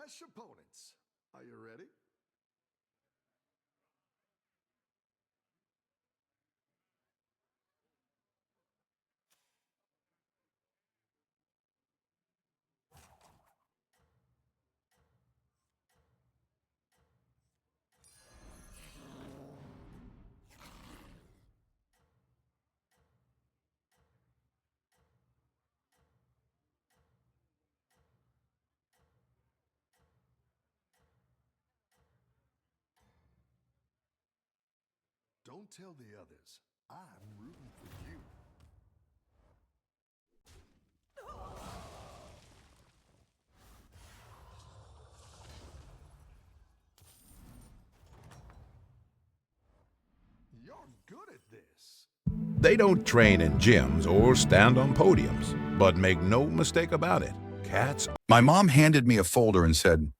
Clash opponents. Are you ready? Don't tell the others. I'm rooting for you. You're good at this. They don't train in gyms or stand on podiums, but make no mistake about it, cats. My mom handed me a folder and said,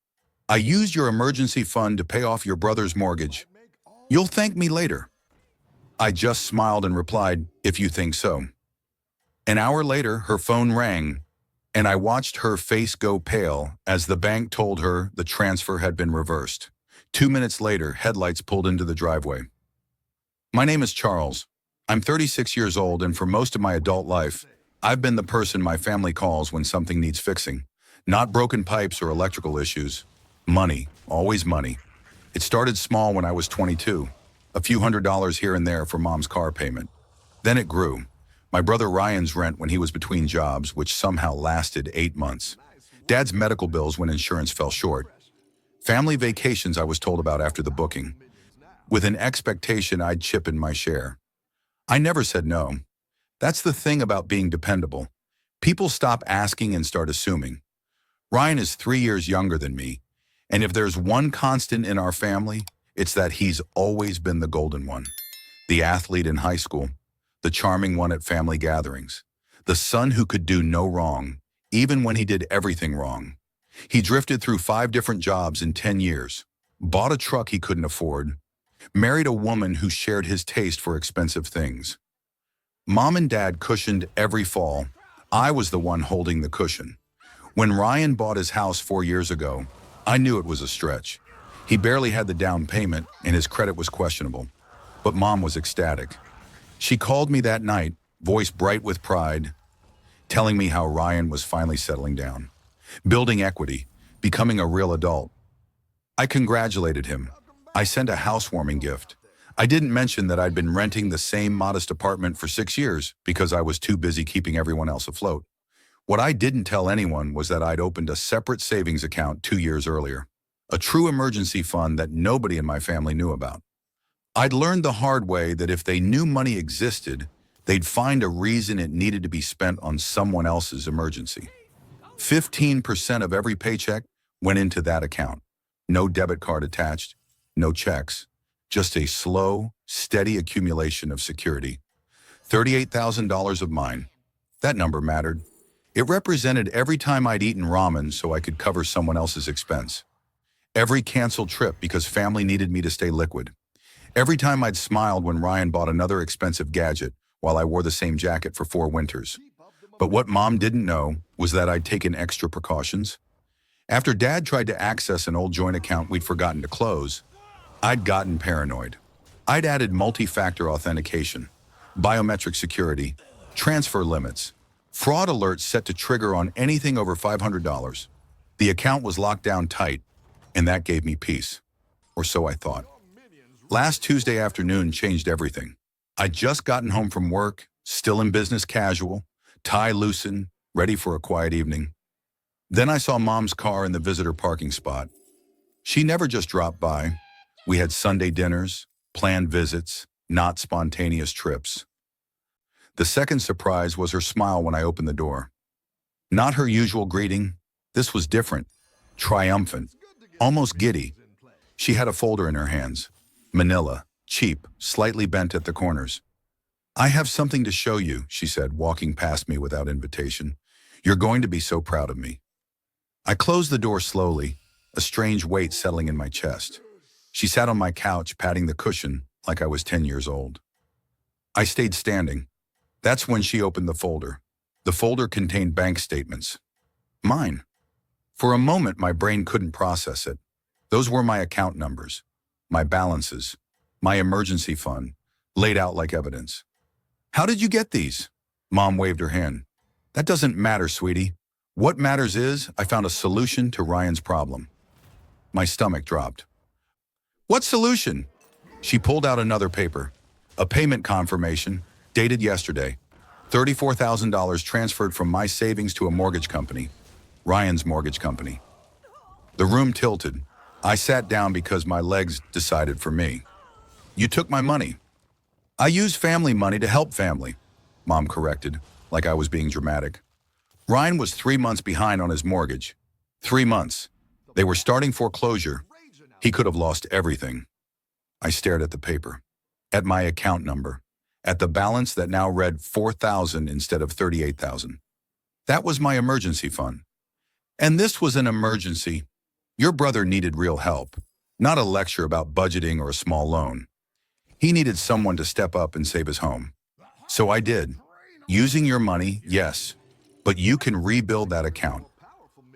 I used your emergency fund to pay off your brother's mortgage. You'll thank me later. I just smiled and replied, if you think so. An hour later, her phone rang, and I watched her face go pale as the bank told her the transfer had been reversed. 2 minutes later, headlights pulled into the driveway. My name is Charles. I'm 36 years old, and for most of my adult life, I've been the person my family calls when something needs fixing. Not broken pipes or electrical issues. Money, always money. It started small when I was 22, a few $100s here and there for mom's car payment. Then it grew. My brother Ryan's rent when he was between jobs, which somehow lasted 8 months. Dad's medical bills when insurance fell short. Family vacations I was told about after the booking, with an expectation I'd chip in my share. I never said no. That's the thing about being dependable. People stop asking and start assuming. Ryan is 3 years younger than me, and if there's one constant in our family, it's that he's always been the golden one. The athlete in high school, the charming one at family gatherings, the son who could do no wrong, even when he did everything wrong. He drifted through 5 different jobs in 10 years, bought a truck he couldn't afford, married a woman who shared his taste for expensive things. Mom and Dad cushioned every fall. I was the one holding the cushion. When Ryan bought his house 4 years ago, I knew it was a stretch. He barely had the down payment, and his credit was questionable. But Mom was ecstatic. She called me that night, voice bright with pride, telling me how Ryan was finally settling down, building equity, becoming a real adult. I congratulated him. I sent a housewarming gift. I didn't mention that I'd been renting the same modest apartment for 6 years because I was too busy keeping everyone else afloat. What I didn't tell anyone was that I'd opened a separate savings account 2 years earlier, a true emergency fund that nobody in my family knew about. I'd learned the hard way that if they knew money existed, they'd find a reason it needed to be spent on someone else's emergency. 15% of every paycheck went into that account. No debit card attached, no checks, just a slow, steady accumulation of security. $38,000 of mine. That number mattered. It represented every time I'd eaten ramen so I could cover someone else's expense. Every canceled trip because family needed me to stay liquid. Every time I'd smiled when Ryan bought another expensive gadget while I wore the same jacket for 4 winters. But what Mom didn't know was that I'd taken extra precautions. After Dad tried to access an old joint account we'd forgotten to close, I'd gotten paranoid. I'd added multi-factor authentication, biometric security, transfer limits, fraud alerts set to trigger on anything over $500. The account was locked down tight, and that gave me peace. Or so I thought. Last Tuesday afternoon changed everything. I'd just gotten home from work, still in business casual, tie loosened, ready for a quiet evening. Then I saw Mom's car in the visitor parking spot. She never just dropped by. We had Sunday dinners, planned visits, not spontaneous trips. The second surprise was her smile when I opened the door. Not her usual greeting. This was different, triumphant, almost giddy. She had a folder in her hands. Manila, cheap, slightly bent at the corners. I have something to show you, she said, walking past me without invitation. You're going to be so proud of me. I closed the door slowly, a strange weight settling in my chest. She sat on my couch, patting the cushion like I was 10 years old. I stayed standing. That's when she opened the folder. The folder contained bank statements. Mine. For a moment, my brain couldn't process it. Those were my account numbers, my balances, my emergency fund, laid out like evidence. How did you get these? Mom waved her hand. That doesn't matter, sweetie. What matters is I found a solution to Ryan's problem. My stomach dropped. What solution? She pulled out another paper. A payment confirmation, dated yesterday. $34,000 transferred from my savings to a mortgage company. Ryan's mortgage company. The room tilted. I sat down because my legs decided for me. You took my money. I use family money to help family, Mom corrected, like I was being dramatic. Ryan was 3 months behind on his mortgage. 3 months. They were starting foreclosure. He could have lost everything. I stared at the paper, at my account number, at the balance that now read $4,000 instead of $38,000. That was my emergency fund. And this was an emergency. Your brother needed real help, not a lecture about budgeting or a small loan. He needed someone to step up and save his home. So I did. Using your money, yes, but you can rebuild that account.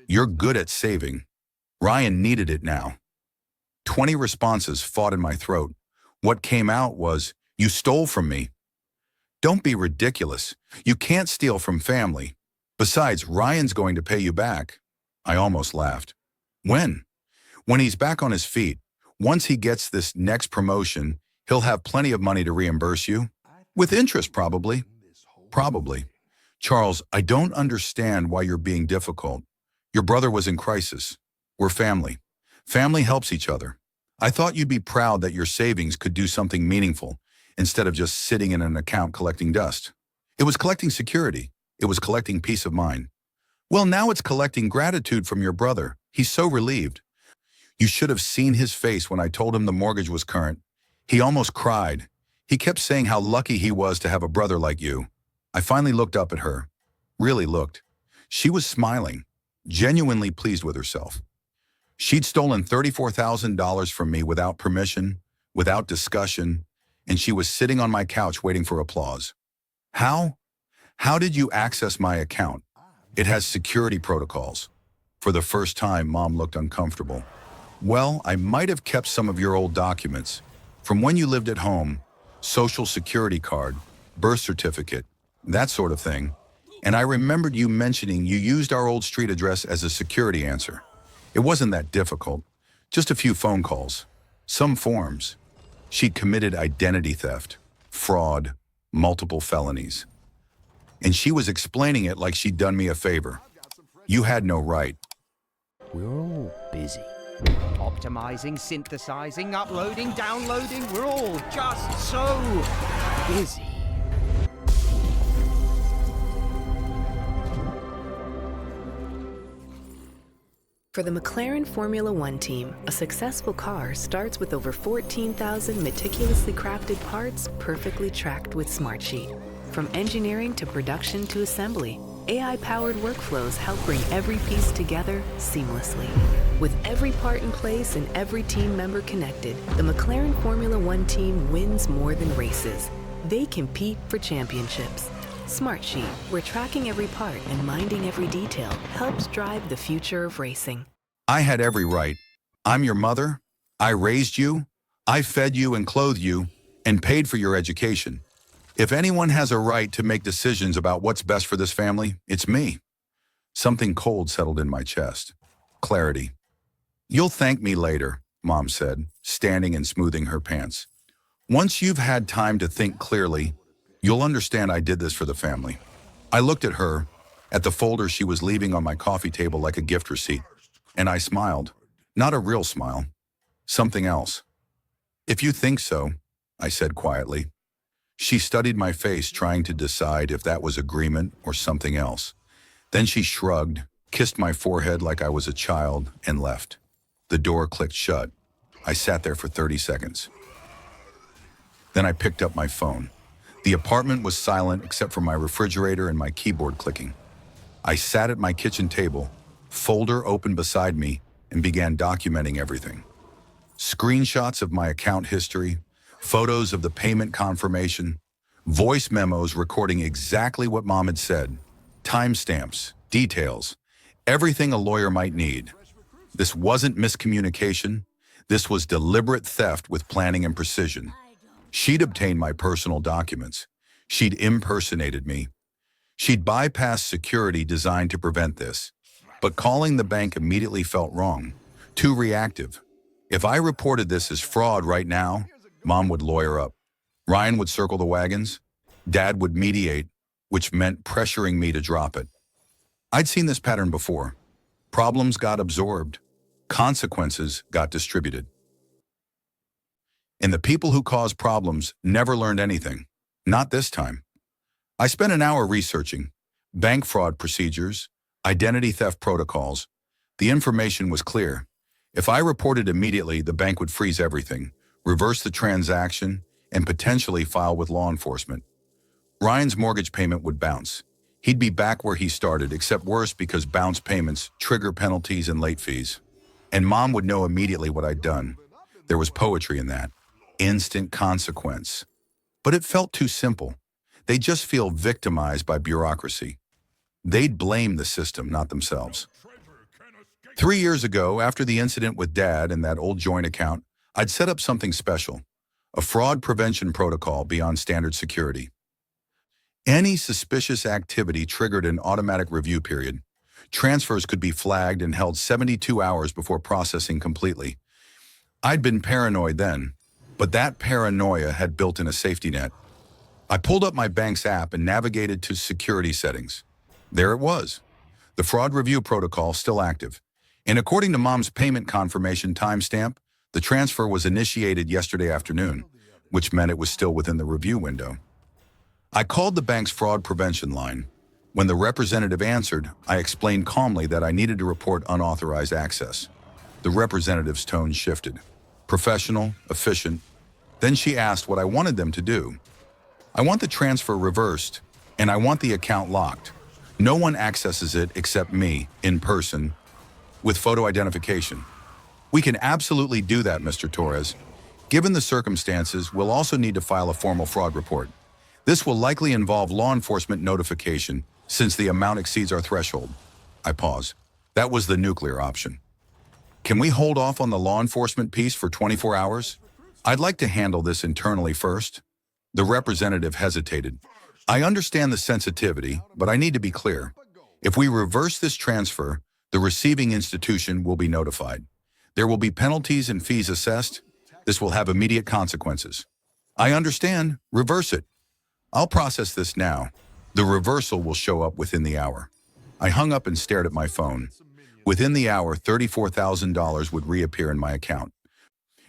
You're good at saving. Ryan needed it now. 20 responses fought in my throat. What came out was, you stole from me. Don't be ridiculous. You can't steal from family. Besides, Ryan's going to pay you back. I almost laughed. When? When he's back on his feet. Once he gets this next promotion, he'll have plenty of money to reimburse you. With interest, probably. Probably. Charles, I don't understand why you're being difficult. Your brother was in crisis. We're family. Family helps each other. I thought you'd be proud that your savings could do something meaningful instead of just sitting in an account collecting dust. It was collecting security. It was collecting peace of mind. Well, now it's collecting gratitude from your brother. He's so relieved. You should have seen his face when I told him the mortgage was current. He almost cried. He kept saying how lucky he was to have a brother like you. I finally looked up at her. Really looked. She was smiling, genuinely pleased with herself. She'd stolen $34,000 from me without permission, without discussion, and she was sitting on my couch waiting for applause. How? How did you access my account? It has security protocols. For the first time, Mom looked uncomfortable. Well, I might have kept some of your old documents. From when you lived at home, social security card, birth certificate, that sort of thing. And I remembered you mentioning you used our old street address as a security answer. It wasn't that difficult. Just a few phone calls. Some forms. She'd committed identity theft, fraud, multiple felonies. And she was explaining it like she'd done me a favor. You had no right. We're all busy. Optimizing, synthesizing, uploading, downloading. We're all just so busy. For the McLaren Formula One team, a successful car starts with over 14,000 meticulously crafted parts perfectly tracked with Smartsheet. From engineering to production to assembly, AI-powered workflows help bring every piece together seamlessly. With every part in place and every team member connected, the McLaren Formula One team wins more than races. They compete for championships. Smartsheet, where tracking every part and minding every detail helps drive the future of racing. I had every right. I'm your mother. I raised you. I fed you and clothed you and paid for your education. If anyone has a right to make decisions about what's best for this family, it's me. Something cold settled in my chest. Clarity. You'll thank me later, Mom said, standing and smoothing her pants. Once you've had time to think clearly, you'll understand I did this for the family. I looked at her, at the folder she was leaving on my coffee table like a gift receipt, and I smiled. Not a real smile. Something else. If you think so, I said quietly. She studied my face, trying to decide if that was agreement or something else. Then she shrugged, kissed my forehead like I was a child, and left. The door clicked shut. I sat there for 30 seconds. Then I picked up my phone. The apartment was silent except for my refrigerator and my keyboard clicking. I sat at my kitchen table, folder open beside me, and began documenting everything. Screenshots of my account history, photos of the payment confirmation, voice memos recording exactly what Mom had said, timestamps, details, Everything a lawyer might need. This wasn't miscommunication. This was deliberate theft with planning and precision. She'd obtained my personal documents. She'd impersonated me. She'd bypassed security designed to prevent this. But calling the bank immediately felt wrong, too reactive. If I reported this as fraud right now, Mom would lawyer up. Ryan would circle the wagons. Dad would mediate, which meant pressuring me to drop it. I'd seen this pattern before. Problems got absorbed. Consequences got distributed. And the people who caused problems never learned anything. Not this time. I spent an hour researching bank fraud procedures, identity theft protocols. The information was clear. If I reported immediately, the bank would freeze everything, reverse the transaction, and potentially file with law enforcement. Ryan's mortgage payment would bounce. He'd be back where he started, except worse because bounce payments trigger penalties and late fees. And Mom would know immediately what I'd done. There was poetry in that. Instant consequence. But it felt too simple. They just feel victimized by bureaucracy. They'd blame the system, not themselves. 3 years ago, after the incident with Dad and that old joint account, I'd set up something special, a fraud prevention protocol beyond standard security. Any suspicious activity triggered an automatic review period. Transfers could be flagged and held 72 hours before processing completely. I'd been paranoid then, but that paranoia had built in a safety net. I pulled up my bank's app and navigated to security settings. There it was. The fraud review protocol still active. And according to Mom's payment confirmation timestamp, the transfer was initiated yesterday afternoon, which meant it was still within the review window. I called the bank's fraud prevention line. When the representative answered, I explained calmly that I needed to report unauthorized access. The representative's tone shifted. Professional, efficient. Then she asked what I wanted them to do. I want the transfer reversed, and I want the account locked. No one accesses it except me, in person, with photo identification. We can absolutely do that, Mr. Torres. Given the circumstances, we'll also need to file a formal fraud report. This will likely involve law enforcement notification since the amount exceeds our threshold. I pause. That was the nuclear option. Can we hold off on the law enforcement piece for 24 hours? I'd like to handle this internally first. The representative hesitated. I understand the sensitivity, but I need to be clear. If we reverse this transfer, the receiving institution will be notified. There will be penalties and fees assessed. This will have immediate consequences. I understand. Reverse it. I'll process this now. The reversal will show up within the hour. I hung up and stared at my phone. Within the hour, $34,000 would reappear in my account.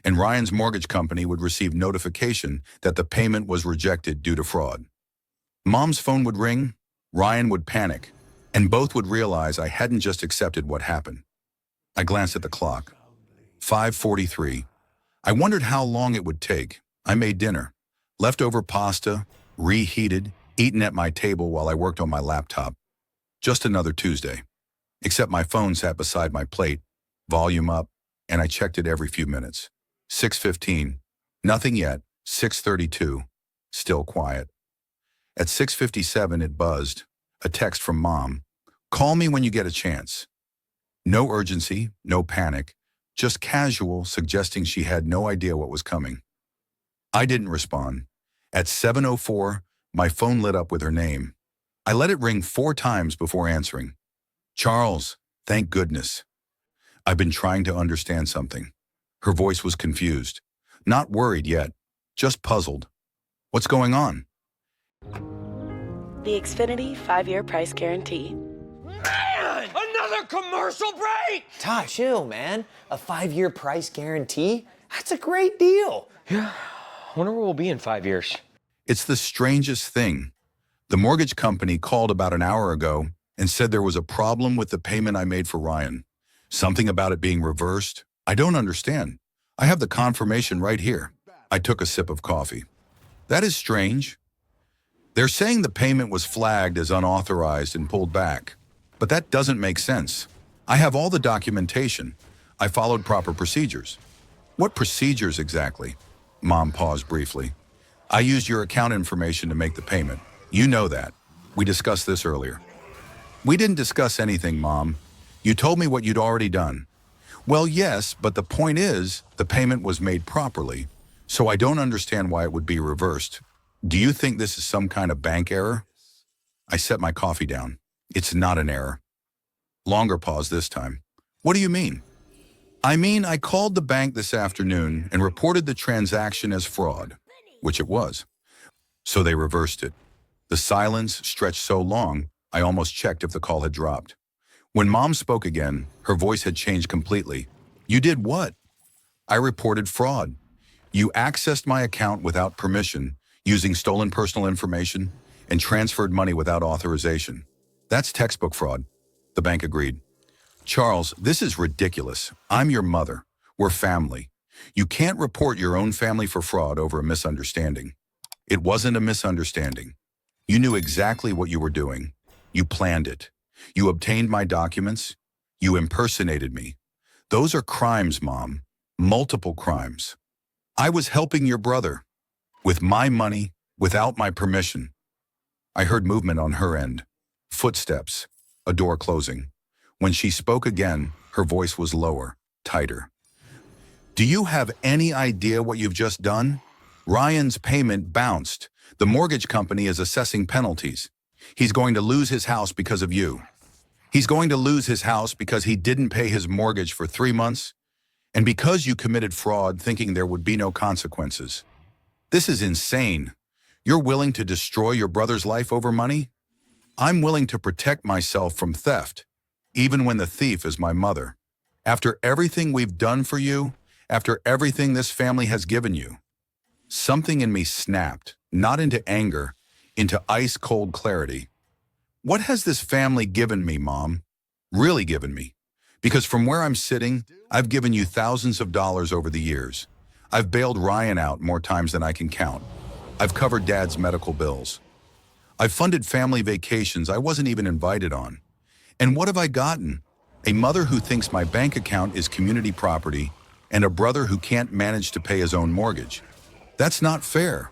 And Ryan's mortgage company would receive notification that the payment was rejected due to fraud. Mom's phone would ring, Ryan would panic, and both would realize I hadn't just accepted what happened. I glanced at the clock. 5:43. I wondered how long it would take. I made dinner. Leftover pasta, reheated, eaten at my table while I worked on my laptop. Just another Tuesday. Except my phone sat beside my plate, volume up, and I checked it every few minutes. 6:15. Nothing yet. 6:32. Still quiet. At 6:57, it buzzed. A text from Mom. Call me when you get a chance. No urgency, no panic, just casual, suggesting she had no idea what was coming. I didn't respond. At 7:04, my phone lit up with her name. I let it ring 4 times before answering. Charles, thank goodness. I've been trying to understand something. Her voice was confused. Not worried yet, just puzzled. What's going on? The Xfinity 5-year price guarantee. Man! Another commercial break! Todd, chill, man. A 5-year price guarantee? That's a great deal. Yeah, I wonder where we'll be in 5 years. It's the strangest thing. The mortgage company called about an hour ago and said there was a problem with the payment I made for Ryan. Something about it being reversed. I don't understand. I have the confirmation right here. I took a sip of coffee. That is strange. They're saying the payment was flagged as unauthorized and pulled back. But that doesn't make sense. I have all the documentation. I followed proper procedures. What procedures exactly? Mom paused briefly. I used your account information to make the payment. You know that. We discussed this earlier. We didn't discuss anything, Mom. You told me what you'd already done. Well, yes, but the point is, the payment was made properly, so I don't understand why it would be reversed. Do you think this is some kind of bank error? I set my coffee down. It's not an error. Longer pause this time. What do you mean? I mean, I called the bank this afternoon and reported the transaction as fraud, which it was. So they reversed it. The silence stretched so long, I almost checked if the call had dropped. When Mom spoke again, her voice had changed completely. You did what? I reported fraud. You accessed my account without permission, using stolen personal information, and transferred money without authorization. That's textbook fraud. The bank agreed. Charles, this is ridiculous. I'm your mother. We're family. You can't report your own family for fraud over a misunderstanding. It wasn't a misunderstanding. You knew exactly what you were doing. You planned it. You obtained my documents. You impersonated me. Those are crimes, Mom. Multiple crimes. I was helping your brother. With my money, without my permission. I heard movement on her end. Footsteps. A door closing. When she spoke again, her voice was lower, tighter. Do you have any idea what you've just done? Ryan's payment bounced. The mortgage company is assessing penalties. He's going to lose his house because of you. He's going to lose his house because he didn't pay his mortgage for 3 months, and because you committed fraud thinking there would be no consequences. This is insane. You're willing to destroy your brother's life over money? I'm willing to protect myself from theft, even when the thief is my mother. After everything we've done for you, after everything this family has given you. Something in me snapped, not into anger, into ice-cold clarity. What has this family given me, Mom? Really given me? Because from where I'm sitting, I've given you thousands of dollars over the years. I've bailed Ryan out more times than I can count. I've covered Dad's medical bills. I've funded family vacations I wasn't even invited on. And what have I gotten? A mother who thinks my bank account is community property and a brother who can't manage to pay his own mortgage. That's not fair.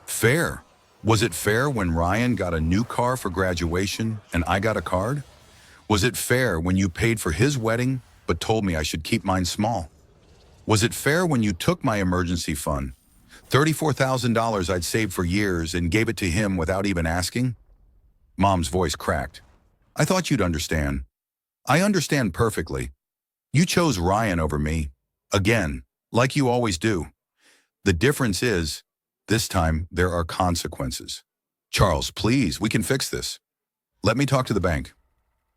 Fair? Was it fair when Ryan got a new car for graduation and I got a card? Was it fair when you paid for his wedding but told me I should keep mine small? Was it fair when you took my emergency fund, $34,000 I'd saved for years, and gave it to him without even asking? Mom's voice cracked. I thought you'd understand. I understand perfectly. You chose Ryan over me. Again, like you always do. The difference is, this time there are consequences. Charles, please, we can fix this. Let me talk to the bank.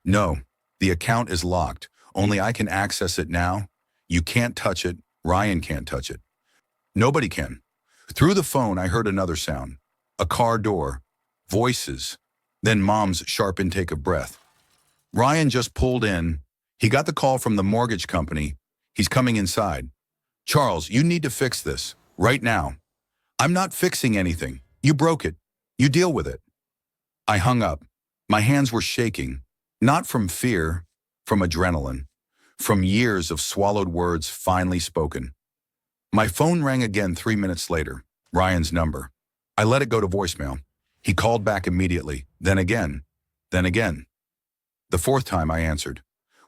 No, the account is locked. Only I can access it now. You can't touch it. Ryan can't touch it. Nobody can. Through the phone, I heard another sound. A car door. Voices. Then Mom's sharp intake of breath. Ryan just pulled in. He got the call from the mortgage company. He's coming inside. Charles, you need to fix this. Right now. I'm not fixing anything. You broke it. You deal with it. I hung up. My hands were shaking. Not from fear, from adrenaline. From years of swallowed words finally spoken. My phone rang again 3 minutes later. Ryan's number. I let it go to voicemail. He called back immediately. Then again. Then again. The fourth time I answered.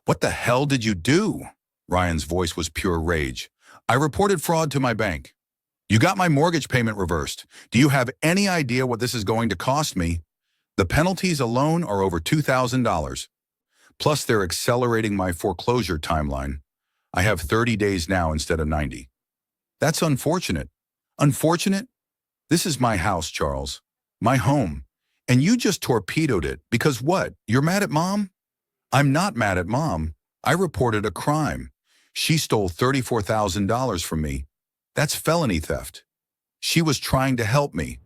What the hell did you do? Ryan's voice was pure rage. I reported fraud to my bank. You got my mortgage payment reversed. Do you have any idea what this is going to cost me? The penalties alone are over $2,000. Plus they're accelerating my foreclosure timeline. I have 30 days now instead of 90. That's unfortunate. Unfortunate? This is my house, Charles. My home. And you just torpedoed it because what? You're mad at Mom? I'm not mad at Mom. I reported a crime. She stole $34,000 from me. That's felony theft. She was trying to help me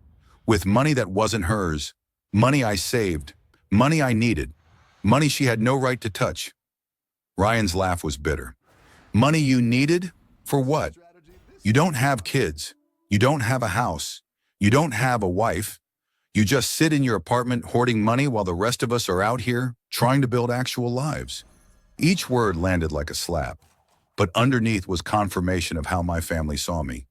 with money that wasn't hers, money I saved, money I needed, money she had no right to touch. Ryan's laugh was bitter. Money you needed? For what? You don't have kids. You don't have a house. You don't have a wife. You just sit in your apartment hoarding money while the rest of us are out here trying to build actual lives. Each word landed like a slap, but underneath was confirmation of how my family saw me.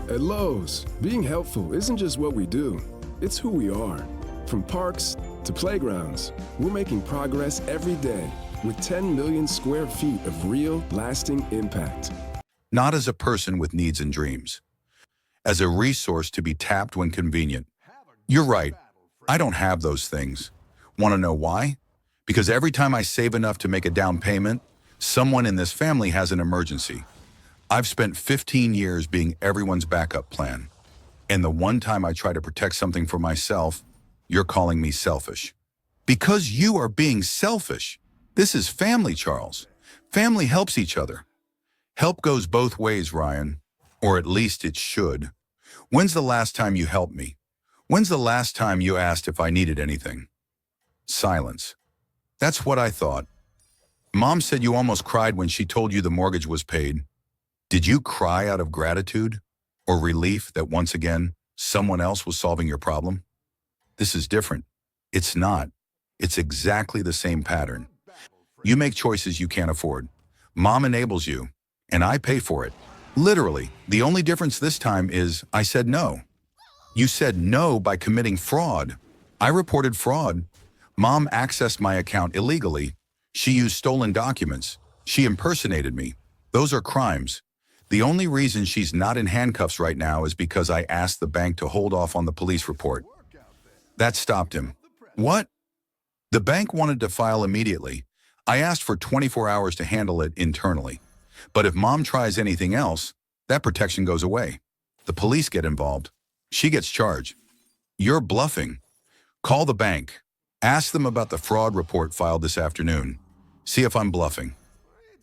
At Lowe's, being helpful isn't just what we do, it's who we are. From parks to playgrounds, we're making progress every day, with 10 million square feet of real, lasting impact. Not as a person with needs and dreams, as a resource to be tapped when convenient. You're right, I don't have those things. Want to know why? Because every time I save enough to make a down payment, someone in this family has an emergency. I've spent 15 years being everyone's backup plan. And the one time I try to protect something for myself, you're calling me selfish. Because you are being selfish. This is family, Charles. Family helps each other. Help goes both ways, Ryan. Or at least it should. When's the last time you helped me? When's the last time you asked if I needed anything? Silence. That's what I thought. Mom said you almost cried when she told you the mortgage was paid. Did you cry out of gratitude or relief that once again, someone else was solving your problem? This is different. It's not. It's exactly the same pattern. You make choices you can't afford. Mom enables you, and I pay for it. Literally, the only difference this time is I said no. You said no by committing fraud. I reported fraud. Mom accessed my account illegally. She used stolen documents. She impersonated me. Those are crimes. The only reason she's not in handcuffs right now is because I asked the bank to hold off on the police report. That stopped him. What? The bank wanted to file immediately. I asked for 24 hours to handle it internally. But if Mom tries anything else, that protection goes away. The police get involved. She gets charged. You're bluffing. Call the bank. Ask them about the fraud report filed this afternoon. See if I'm bluffing.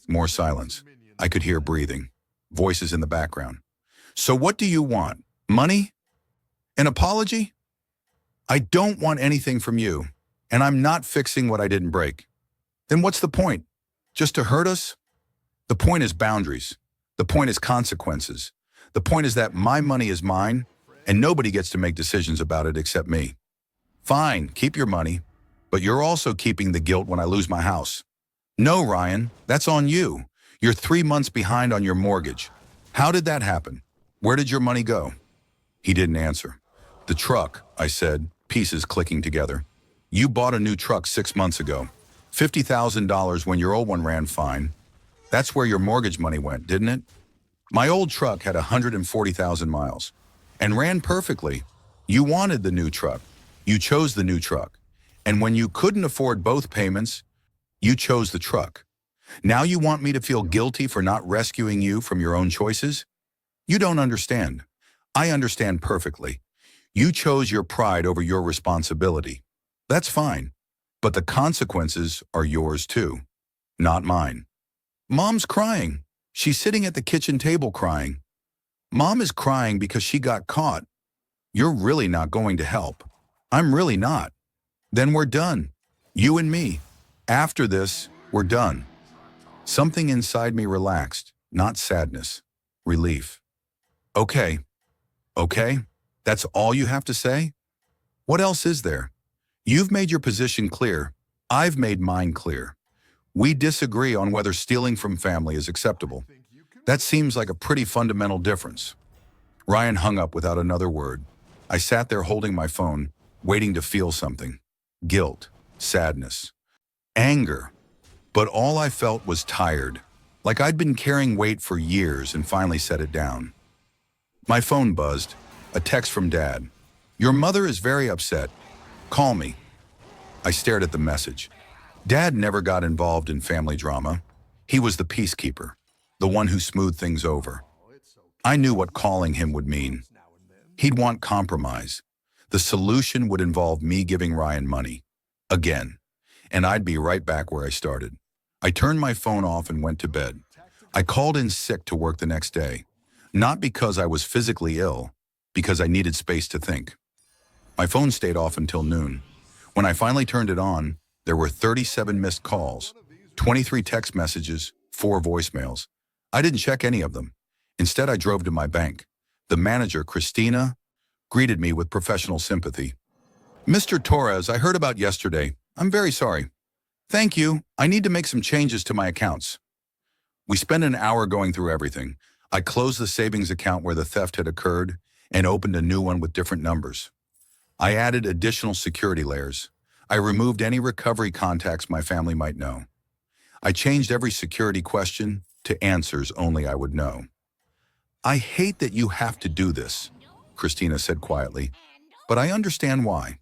More silence. I could hear breathing. Voices in the background. So what do you want? Money? An apology? I don't want anything from you, and I'm not fixing what I didn't break. Then what's the point? Just to hurt us? The point is boundaries. The point is consequences. The point is that my money is mine, and nobody gets to make decisions about it except me. Fine, keep your money, but you're also keeping the guilt when I lose my house. No, Ryan, that's on you. You're 3 months behind on your mortgage. How did that happen? Where did your money go? He didn't answer. The truck, I said, pieces clicking together. You bought a new truck 6 months ago. $50,000 when your old one ran fine. That's where your mortgage money went, didn't it? My old truck had 140,000 miles and ran perfectly. You wanted the new truck. You chose the new truck. And when you couldn't afford both payments, you chose the truck. Now you want me to feel guilty for not rescuing you from your own choices? You don't understand. I understand perfectly. You chose your pride over your responsibility. That's fine. But the consequences are yours too, not mine. Mom's crying. She's sitting at the kitchen table crying. Mom is crying because she got caught. You're really not going to help. I'm really not. Then we're done. You and me. After this, we're done. Something inside me relaxed, not sadness, relief. Okay. Okay? That's all you have to say? What else is there? You've made your position clear. I've made mine clear. We disagree on whether stealing from family is acceptable. That seems like a pretty fundamental difference. Ryan hung up without another word. I sat there holding my phone, waiting to feel something. Guilt, sadness, anger. But all I felt was tired, like I'd been carrying weight for years and finally set it down. My phone buzzed, a text from Dad. Your mother is very upset. Call me. I stared at the message. Dad never got involved in family drama. He was the peacekeeper, the one who smoothed things over. I knew what calling him would mean. He'd want compromise. The solution would involve me giving Ryan money. Again. And I'd be right back where I started. I turned my phone off and went to bed. I called in sick to work the next day. Not because I was physically ill, because I needed space to think. My phone stayed off until noon. When I finally turned it on, there were 37 missed calls, 23 text messages, 4 voicemails. I didn't check any of them. Instead, I drove to my bank. The manager, Christina, greeted me with professional sympathy. Mr. Torres, I heard about yesterday. I'm very sorry. Thank you. I need to make some changes to my accounts. We spent an hour going through everything. I closed the savings account where the theft had occurred and opened a new one with different numbers. I added additional security layers. I removed any recovery contacts my family might know. I changed every security question to answers only I would know. I hate that you have to do this, Christina said quietly, but I understand why.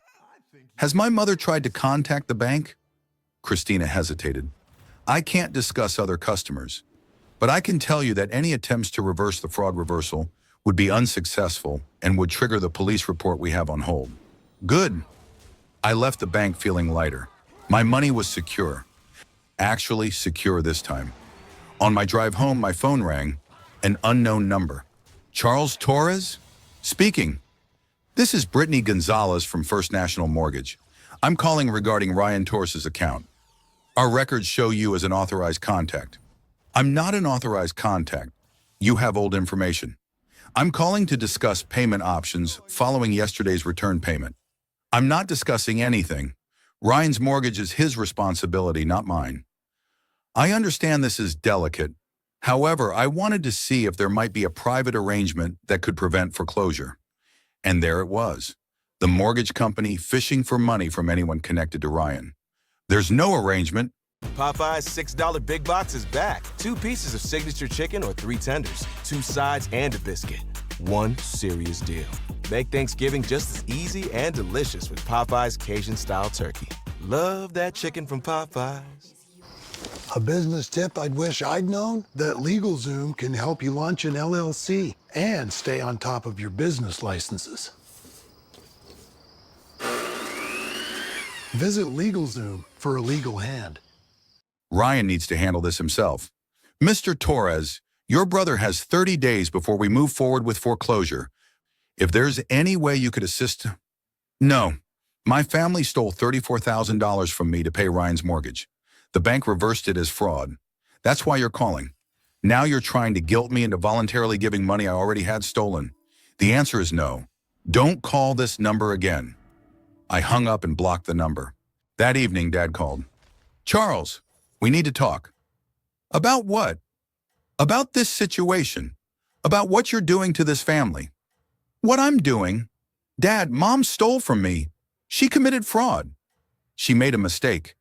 Has my mother tried to contact the bank? Christina hesitated. I can't discuss other customers, but I can tell you that any attempts to reverse the fraud reversal would be unsuccessful and would trigger the police report we have on hold. Good. I left the bank feeling lighter. My money was secure. Actually secure this time. On my drive home, my phone rang. An unknown number. Charles Torres? Speaking. This is Brittany Gonzalez from First National Mortgage. I'm calling regarding Ryan Torres' account. Our records show you as an authorized contact. I'm not an authorized contact. You have old information. I'm calling to discuss payment options following yesterday's return payment. I'm not discussing anything. Ryan's mortgage is his responsibility, not mine. I understand this is delicate. However, I wanted to see if there might be a private arrangement that could prevent foreclosure. And there it was. The mortgage company fishing for money from anyone connected to Ryan. There's no arrangement. Popeye's $6 Big Box is back. 2 pieces of signature chicken or 3 tenders. 2 sides and a biscuit. One serious deal. Make Thanksgiving just as easy and delicious with Popeye's Cajun-style turkey. Love that chicken from Popeye's. A business tip I'd wish I'd known? That LegalZoom can help you launch an LLC and stay on top of your business licenses. Visit LegalZoom for a legal hand. Ryan needs to handle this himself. Mr. Torres, your brother has 30 days before we move forward with foreclosure. If there's any way you could assist... No. My family stole $34,000 from me to pay Ryan's mortgage. The bank reversed it as fraud. That's why you're calling. Now you're trying to guilt me into voluntarily giving money I already had stolen. The answer is no. Don't call this number again. I hung up and blocked the number. That evening, Dad called. Charles, we need to talk. About what? About this situation. About what you're doing to this family. What I'm doing? Dad, Mom stole from me. She committed fraud. She made a mistake.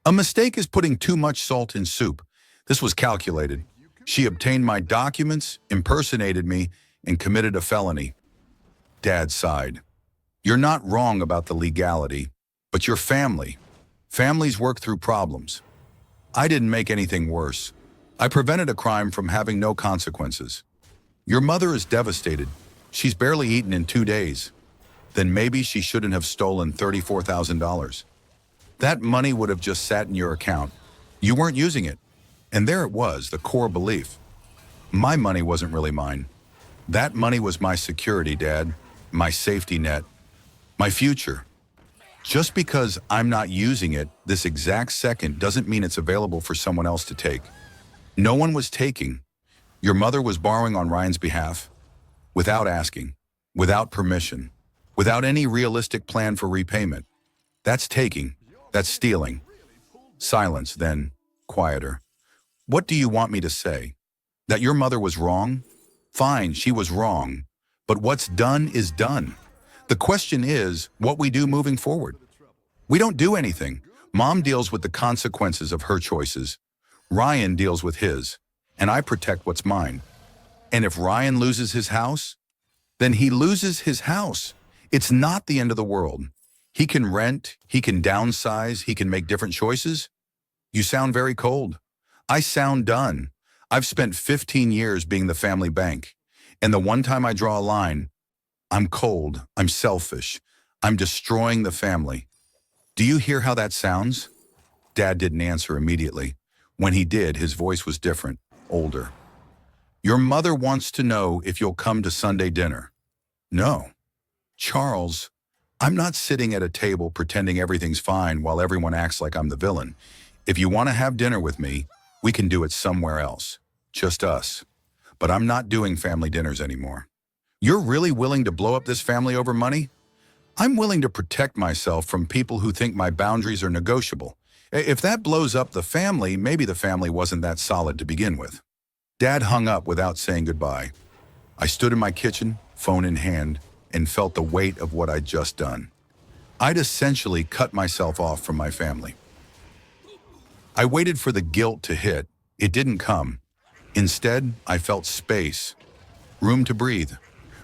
A mistake is putting too much salt in soup. This was calculated. She obtained my documents, impersonated me, and committed a felony. Dad sighed. You're not wrong about the legality, but your family. Families work through problems. I didn't make anything worse. I prevented a crime from having no consequences. Your mother is devastated. She's barely eaten in 2 days. Then maybe she shouldn't have stolen $34,000. That money would have just sat in your account. You weren't using it. And there it was, the core belief. My money wasn't really mine. That money was my security, Dad, my safety net, my future. Just because I'm not using it this exact second doesn't mean it's available for someone else to take. No one was taking. Your mother was borrowing on Ryan's behalf, without asking, without permission, without any realistic plan for repayment. That's taking. That's stealing. Silence, then, quieter. What do you want me to say? That your mother was wrong? Fine, she was wrong. But what's done is done. The question is what we do moving forward. We don't do anything. Mom deals with the consequences of her choices. Ryan deals with his. And I protect what's mine. And if Ryan loses his house, then he loses his house. It's not the end of the world. He can rent, he can downsize, he can make different choices. You sound very cold. I sound done. I've spent 15 years being the family bank. And the one time I draw a line, I'm cold, I'm selfish, I'm destroying the family. Do you hear how that sounds? Dad didn't answer immediately. When he did, his voice was different, older. Your mother wants to know if you'll come to Sunday dinner. No. Charles, I'm not sitting at a table pretending everything's fine while everyone acts like I'm the villain. If you want to have dinner with me, we can do it somewhere else. Just us. But I'm not doing family dinners anymore. You're really willing to blow up this family over money? I'm willing to protect myself from people who think my boundaries are negotiable. If that blows up the family, maybe the family wasn't that solid to begin with. Dad hung up without saying goodbye. I stood in my kitchen, phone in hand, and felt the weight of what I'd just done. I'd essentially cut myself off from my family. I waited for the guilt to hit. It didn't come. Instead, I felt space, room to breathe,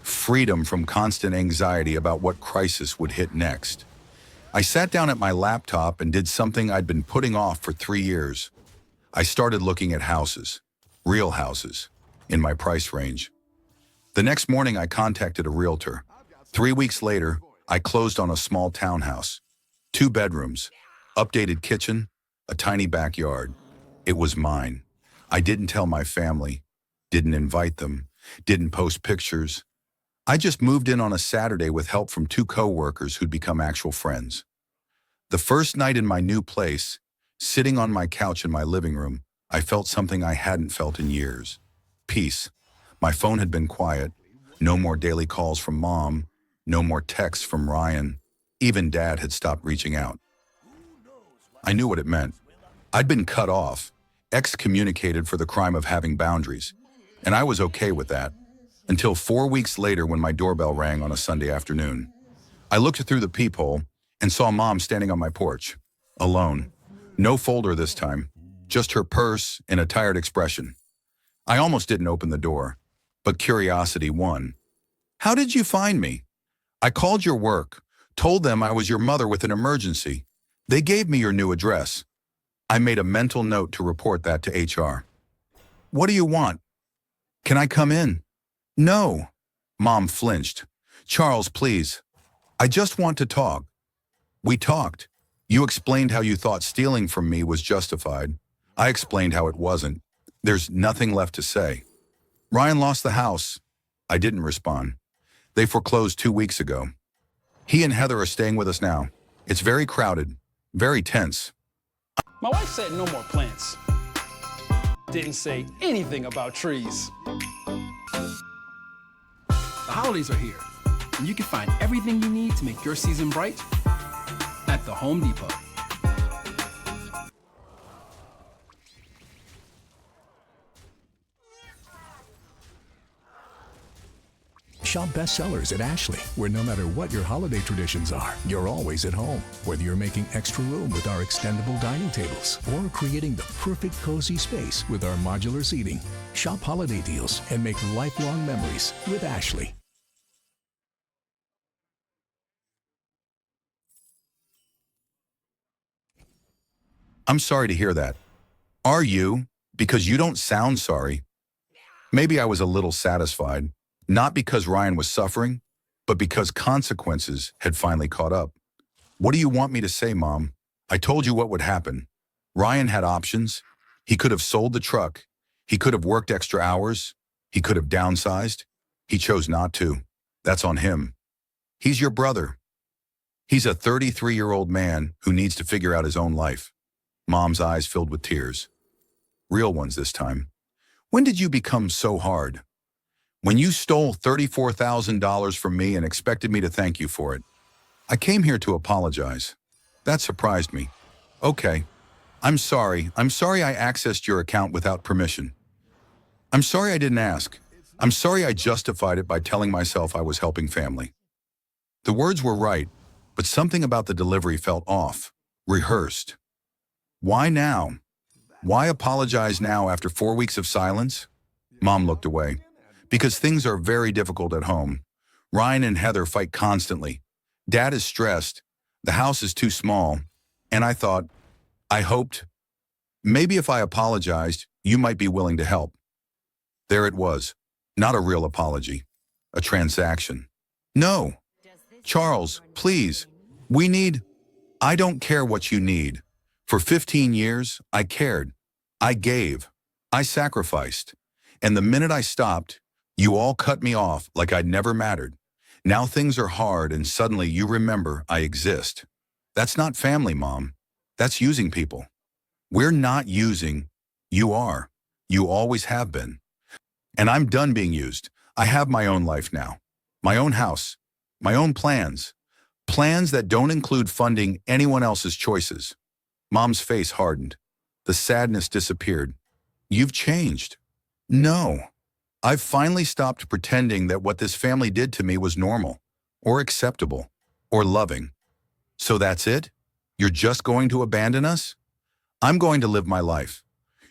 freedom from constant anxiety about what crisis would hit next. I sat down at my laptop and did something I'd been putting off for 3 years. I started looking at houses, real houses, in my price range. The next morning, I contacted a realtor. 3 weeks later, I closed on a small townhouse, 2 bedrooms, updated kitchen, a tiny backyard. It was mine. I didn't tell my family, didn't invite them, didn't post pictures. I just moved in on a Saturday with help from 2 co-workers who'd become actual friends. The first night in my new place, sitting on my couch in my living room, I felt something I hadn't felt in years. Peace. My phone had been quiet. No more daily calls from Mom. No more texts from Ryan. Even Dad had stopped reaching out. I knew what it meant. I'd been cut off, excommunicated for the crime of having boundaries, and I was okay with that, until 4 weeks later when my doorbell rang on a Sunday afternoon. I looked through the peephole and saw Mom standing on my porch, alone. No folder this time, just her purse and a tired expression. I almost didn't open the door, but curiosity won. "How did you find me?" "I called your work, told them I was your mother with an emergency. They gave me your new address." I made a mental note to report that to HR. "What do you want?" "Can I come in?" "No." Mom flinched. "Charles, please. I just want to talk." We talked. You explained how you thought stealing from me was justified. I explained how it wasn't. There's nothing left to say. "Ryan lost the house." I didn't respond. "They foreclosed 2 weeks ago. He and Heather are staying with us now. It's very crowded, very tense." My wife said no more plants. Didn't say anything about trees. The holidays are here, and you can find everything you need to make your season bright at the Home Depot. Shop bestsellers at Ashley, where no matter what your holiday traditions are, you're always at home. Whether you're making extra room with our extendable dining tables or creating the perfect cozy space with our modular seating, shop holiday deals and make lifelong memories with Ashley. I'm sorry to hear that. Are you? Because you don't sound sorry. Maybe I was a little satisfied. Not because Ryan was suffering, but because consequences had finally caught up. "What do you want me to say, Mom? I told you what would happen. Ryan had options. He could have sold the truck. He could have worked extra hours. He could have downsized. He chose not to. That's on him. He's your brother. He's a 33-year-old man who needs to figure out his own life." Mom's eyes filled with tears. Real ones this time. "When did you become so hard? When you stole $34,000 from me and expected me to thank you for it. I came here to apologize. That surprised me. Okay. I'm sorry. I'm sorry I accessed your account without permission. I'm sorry I didn't ask. I'm sorry I justified it by telling myself I was helping family." The words were right, but something about the delivery felt off, rehearsed. Why now? Why apologize now after 4 weeks of silence? Mom looked away. "Because things are very difficult at home. Ryan and Heather fight constantly. Dad is stressed. The house is too small. And I thought, I hoped, maybe if I apologized, you might be willing to help." There it was. Not a real apology. A transaction. "No. Charles, please. We need—" "I don't care what you need. For 15 years, I cared. I gave. I sacrificed. And the minute I stopped, you all cut me off like I'd never mattered. Now things are hard and suddenly you remember I exist. That's not family, Mom. That's using people. We're not using. You are. You always have been. And I'm done being used. I have my own life now. My own house. My own plans. Plans that don't include funding anyone else's choices." Mom's face hardened. The sadness disappeared. "You've changed." "No. I've finally stopped pretending that what this family did to me was normal, or acceptable, or loving. So that's it? You're just going to abandon us?" I'm going to live my life.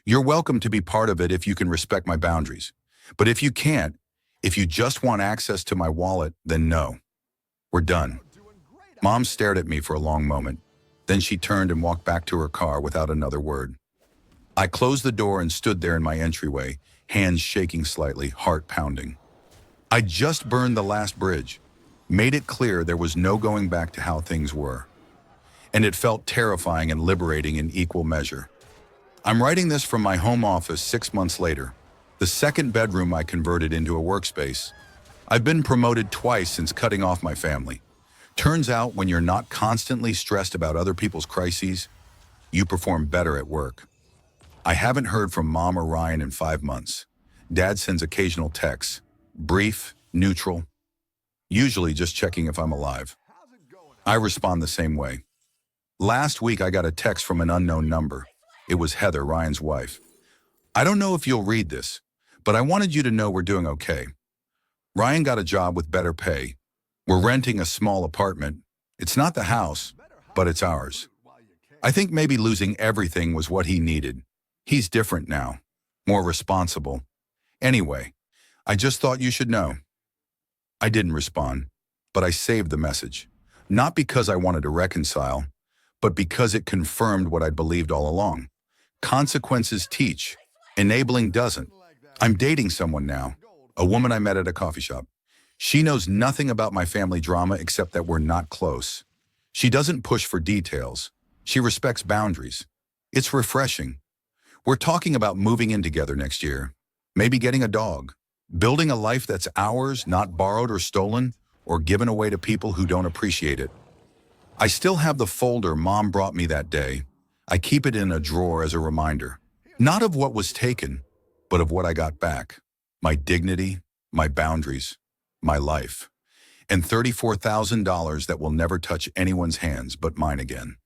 You're welcome to be part of it if you can respect my boundaries. But if you can't, if you just want access to my wallet, then no. We're done. Mom stared at me for a long moment. Then she turned and walked back to her car without another word. I closed the door and stood there in my entryway, hands shaking slightly, heart pounding. I just burned the last bridge, made it clear there was no going back to how things were. And it felt terrifying and liberating in equal measure. I'm writing this from my home office 6 months later, the second bedroom I converted into a workspace. I've been promoted twice since cutting off my family. Turns out when you're not constantly stressed about other people's crises, you perform better at work. I haven't heard from Mom or Ryan in 5 months. Dad sends occasional texts, brief, neutral, usually just checking if I'm alive. I respond the same way. Last week I got a text from an unknown number. It was Heather, Ryan's wife. I don't know if you'll read this, but I wanted you to know we're doing okay. Ryan got a job with better pay. We're renting a small apartment. It's not the house, but it's ours. I think maybe losing everything was what he needed. He's different now, more responsible. Anyway, I just thought you should know. I didn't respond, but I saved the message. Not because I wanted to reconcile, but because it confirmed what I'd believed all along. Consequences teach, enabling doesn't. I'm dating someone now, a woman I met at a coffee shop. She knows nothing about my family drama except that we're not close. She doesn't push for details. She respects boundaries. It's refreshing. We're talking about moving in together next year, maybe getting a dog, building a life that's ours, not borrowed or stolen, or given away to people who don't appreciate it. I still have the folder Mom brought me that day. I keep it in a drawer as a reminder, not of what was taken, but of what I got back. My dignity, my boundaries, my life, and $34,000 that will never touch anyone's hands but mine again.